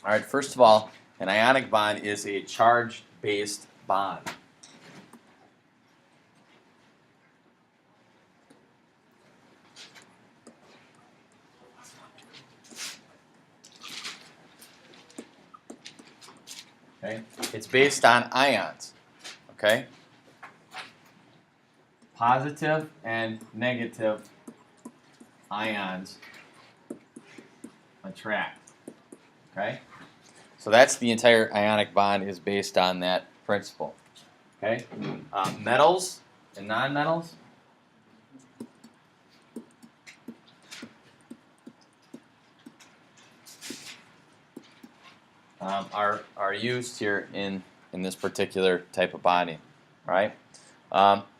All right, first of all, an ionic bond is a charge-based bond. Okay? It's based on ions. Okay? Positive and negative ions attract. Okay? So that's the entire ionic bond is based on that principle. Okay? Metals and nonmetals are used here in this particular type of bonding. All right?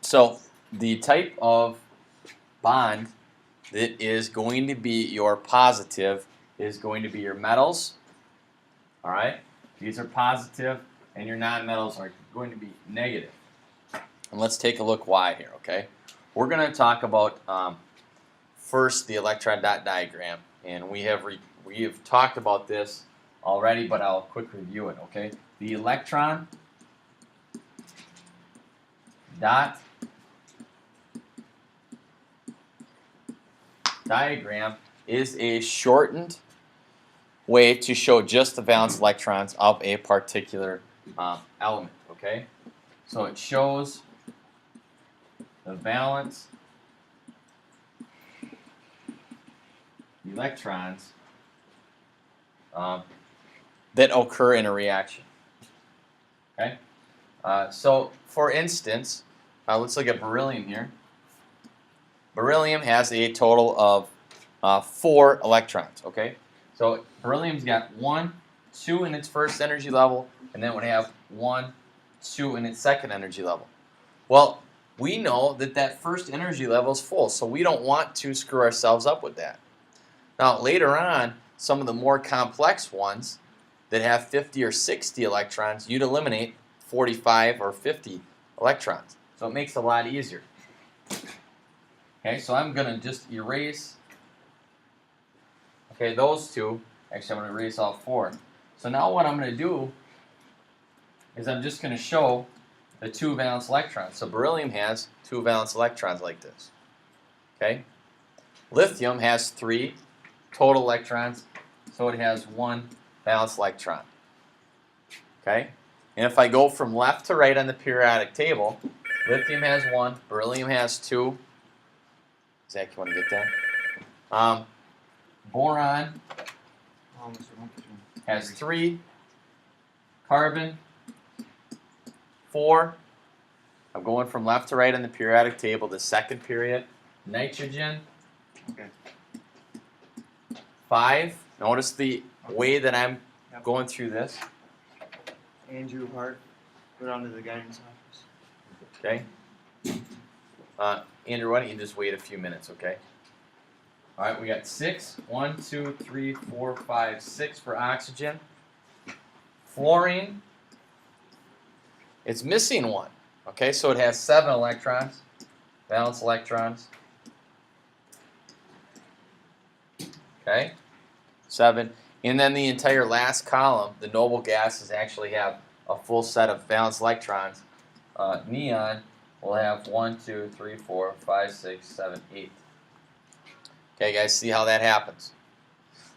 So the type of bond that is going to be your positive is going to be your metals. All right, these are positive, and your nonmetals are going to be negative. And let's take a look why here. Okay, we're going to talk about first the electron dot diagram, and we have talked about this already, but I'll quick review it. Okay, the electron dot diagram is a shortened way to show just the valence electrons of a particular element. Okay, so it shows the valence electrons that occur in a reaction. Okay, so for instance, let's look at beryllium here. Beryllium has a total of 4 electrons. Okay. So beryllium's got 1, 2 in its first energy level, and then it would have 1, 2 in its second energy level. Well, we know that that first energy level is full, so we don't want to screw ourselves up with that. Now, later on, some of the more complex ones that have 50 or 60 electrons, you'd eliminate 45 or 50 electrons. So it makes it a lot easier. Okay, so I'm going to just erase. Okay, those two. Actually, I'm going to erase all 4. So now what I'm going to do is I'm just going to show the 2 valence electrons. So beryllium has 2 valence electrons like this. Okay? Lithium has 3 total electrons, so it has 1 valence electron. Okay? And if I go from left to right on the periodic table, lithium has 1, beryllium has 2. Zach, you want to get that? Boron has 3, carbon 4. I'm going from left to right on the periodic table, the second period. Nitrogen 5. Notice the way that I'm going through this. Andrew Hart, go down to the guidance office. Okay. Andrew, why don't you just wait a few minutes, okay? All right, we got 6. 1, 2, 3, 4, 5, 6 for oxygen. Fluorine, it's missing 1. Okay, so it has 7 electrons, valence electrons. Okay, 7. And then the entire last column, the noble gases actually have a full set of valence electrons. Neon will have 1, 2, 3, 4, 5, 6, 7, 8. Okay, guys, see how that happens?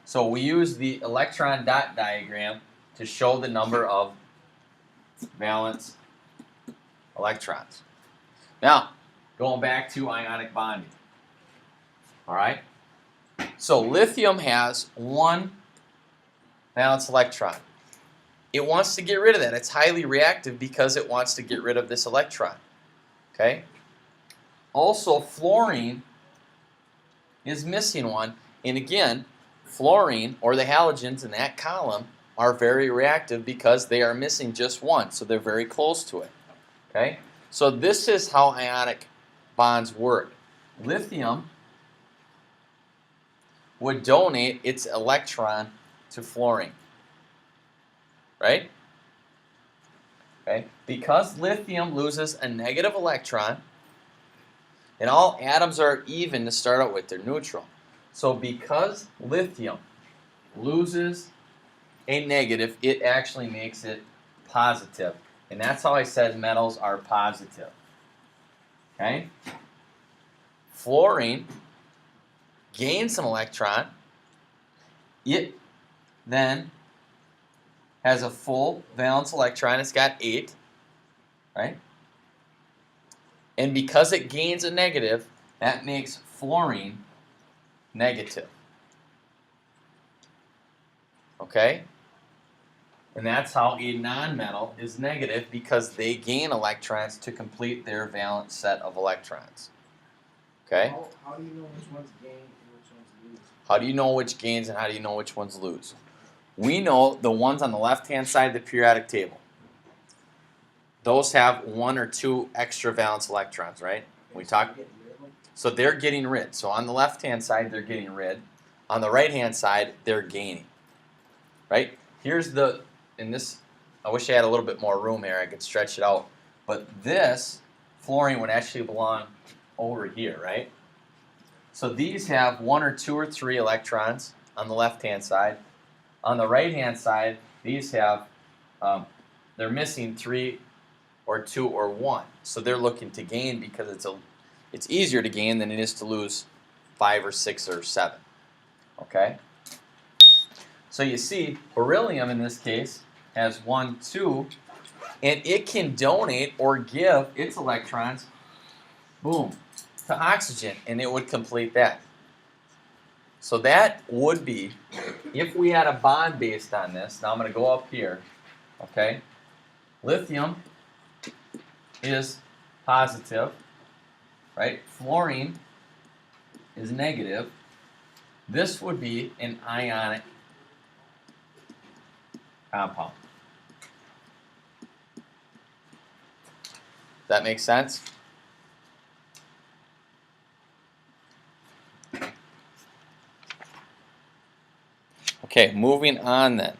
So we use the electron dot diagram to show the number of valence electrons. Now, going back to ionic bonding. All right? So lithium has 1 valence electron. It wants to get rid of that. It's highly reactive because it wants to get rid of this electron. Okay? Also, fluorine is missing 1. And again, fluorine, or the halogens in that column, are very reactive because they are missing just 1. So they're very close to it. Okay? So this is how ionic bonds work. Lithium would donate its electron to fluorine. Right? Okay? Because lithium loses a negative electron, and all atoms are even to start out with, they're neutral. So because lithium loses a negative, it actually makes it positive. And that's how I said metals are positive. Okay? Fluorine gains an electron. It then has a full valence electron. It's got 8, right? And because it gains a negative, that makes fluorine negative. Okay? And that's how a nonmetal is negative, because they gain electrons to complete their valence set of electrons. Okay? How do you know which ones gain and which ones lose? How do you know which gains and how do you know which ones lose? We know the ones on the left-hand side of the periodic table. Those have 1 or 2 extra valence electrons, right? We talked. So they're getting rid. So on the left-hand side, they're getting rid. On the right-hand side, they're gaining. Right? Here's the, in this, I wish I had a little bit more room here. I could stretch it out. But this fluorine would actually belong over here, right? So these have 1 or 2 or 3 electrons on the left-hand side. On the right-hand side, these have, they're missing 3 or 2 or 1. So they're looking to gain because it's easier to gain than it is to lose 5 or 6 or 7. Okay? So you see, beryllium in this case has 1, 2, and it can donate or give its electrons, boom, to oxygen, and it would complete that. So that would be, if we had a bond based on this, now I'm going to go up here, okay? Lithium is positive, right? Fluorine is negative. This would be an ionic compound. Does that make sense? Okay, moving on then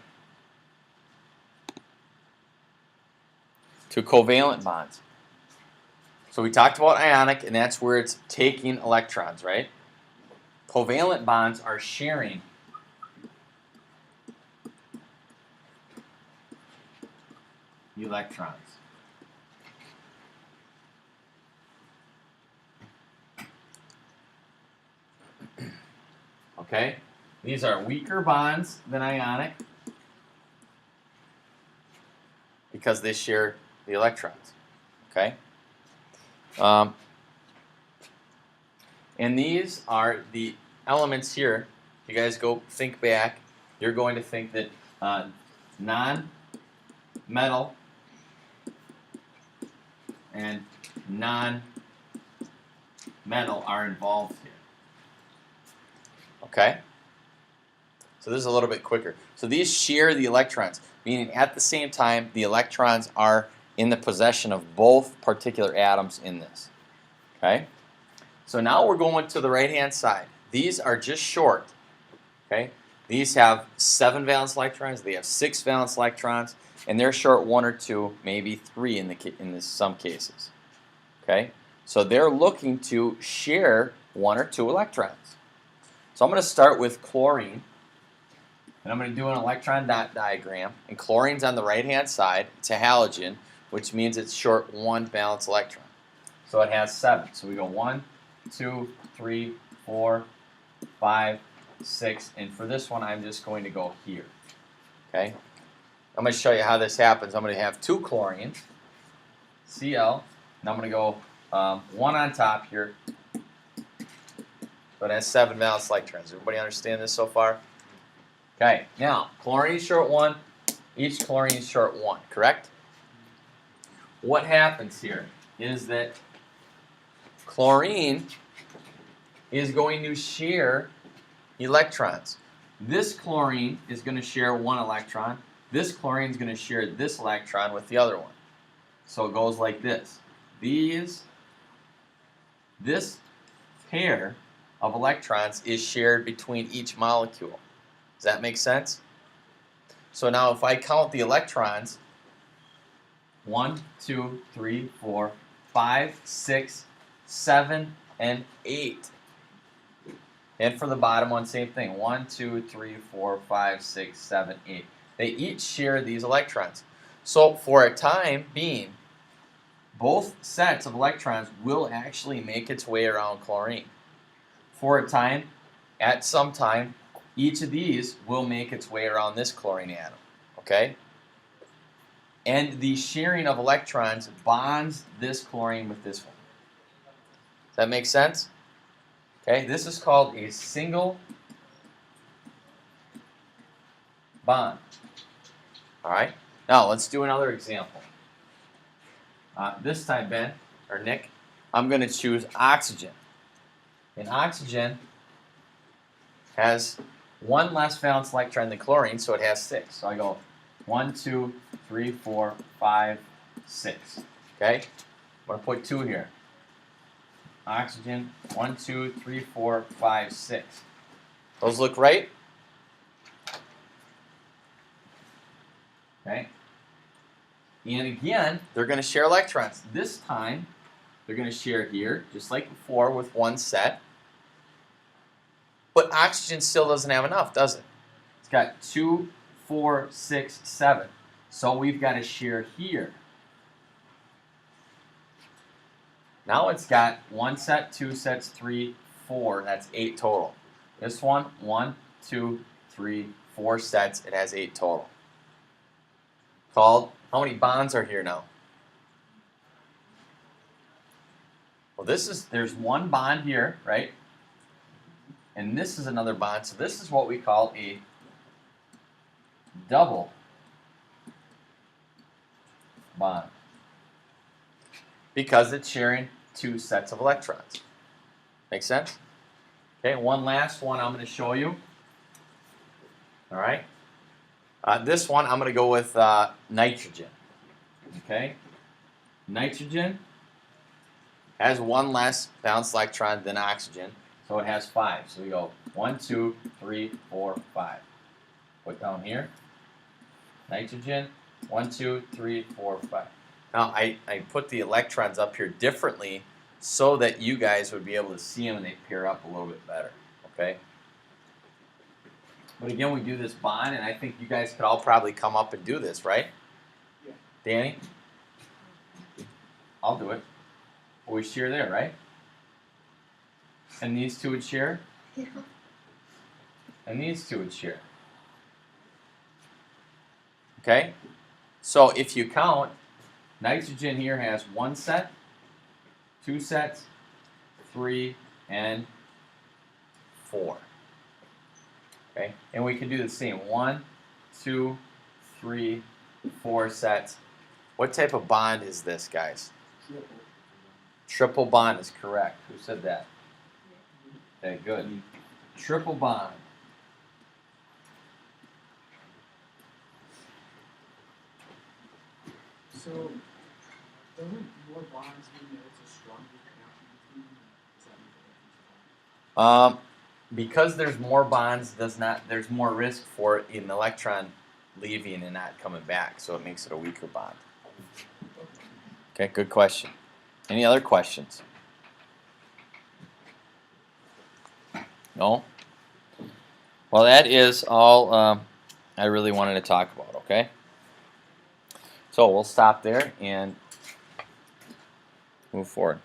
to covalent bonds. So we talked about ionic, and that's where it's taking electrons, right? Covalent bonds are sharing electrons. Okay? These are weaker bonds than ionic because they share the electrons. Okay? And these are the elements here. You guys go think back. You're going to think that non-metal and non-metal are involved here. Okay? So this is a little bit quicker. So these share the electrons, meaning at the same time the electrons are in the possession of both particular atoms in this. Okay? So now we're going to the right-hand side. These are just short. Okay? These have 7 valence electrons, they have 6 valence electrons, and they're short 1 or 2, maybe 3 in some cases. Okay? So they're looking to share 1 or 2 electrons. So I'm going to start with chlorine, and I'm going to do an electron dot diagram. And chlorine's on the right-hand side. It's a halogen, which means it's short 1 valence electron. So it has 7. So we go 1, 2, 3, 4, 5, 6, and for this one I'm just going to go here. Okay? I'm going to show you how this happens. I'm going to have 2 chlorines, Cl, and I'm going to go 1 on top here, but it has 7 valence electrons. Everybody understand this so far? Okay, now chlorine is short 1, each chlorine is short 1, correct? What happens here is that chlorine is going to share electrons. This chlorine is going to share 1 electron. This chlorine is going to share this electron with the other one. So it goes like this. This pair of electrons is shared between each molecule. Does that make sense? So now if I count the electrons, 1, 2, 3, 4, 5, 6, 7, and 8. And for the bottom one, same thing. 1, 2, 3, 4, 5, 6, 7, 8. They each share these electrons. So for a time being, both sets of electrons will actually make its way around chlorine. For a time, at some time, each of these will make its way around this chlorine atom. Okay? And the sharing of electrons bonds this chlorine with this one. Does that make sense? Okay, this is called a single bond. All right, now let's do another example. This time, Ben, or Nick, I'm going to choose oxygen. And oxygen has one less valence electron than chlorine, so it has 6. So I go 1, 2, 3, 4, 5, 6. Okay? I'm going to put 2 here. Oxygen, 1, 2, 3, 4, 5, 6. Those look right? Okay? And again, they're going to share electrons. This time, they're going to share here, just like before, with one set. But oxygen still doesn't have enough, does it? It's got 2, 4, 6, 7. So we've got to share here. Now it's got 1 set, 2 sets, 3, 4. That's 8 total. This one, 1, 2, 3, 4 sets. It has 8 total. Called, how many bonds are here now? Well, there's one bond here, right? And this is another bond. So this is what we call a double bond, because it's sharing 2 sets of electrons. Make sense? Okay, one last one I'm going to show you. All right. This one I'm going to go with nitrogen. Okay. Nitrogen has 1 less valence electron than oxygen, so it has 5. So we go 1, 2, 3, 4, 5. Put down here. Nitrogen, 1, 2, 3, 4, 5. Now I put the electrons up here differently so that you guys would be able to see them and they pair up a little bit better. Okay. But again, we do this bond, and I think you guys could all probably come up and do this, right? Yeah. Danny? I'll do it. We share there, right? And these two would share? Yeah. And these two would share. Okay? So if you count, nitrogen here has 1 set, 2 sets, 3, and 4. Okay? And we can do the same. 1, 2, 3, 4 sets. What type of bond is this, guys? Triple bond is correct. Who said that? Okay, good. Triple bond. So, doesn't more bonds mean that it's a stronger connection between them? Does that make a difference? Because there's more bonds, there's more risk for an electron leaving and not coming back, so it makes it a weaker bond. Okay, good question. Any other questions? No? Well, that is all I really wanted to talk about, okay? So we'll stop there and move forward.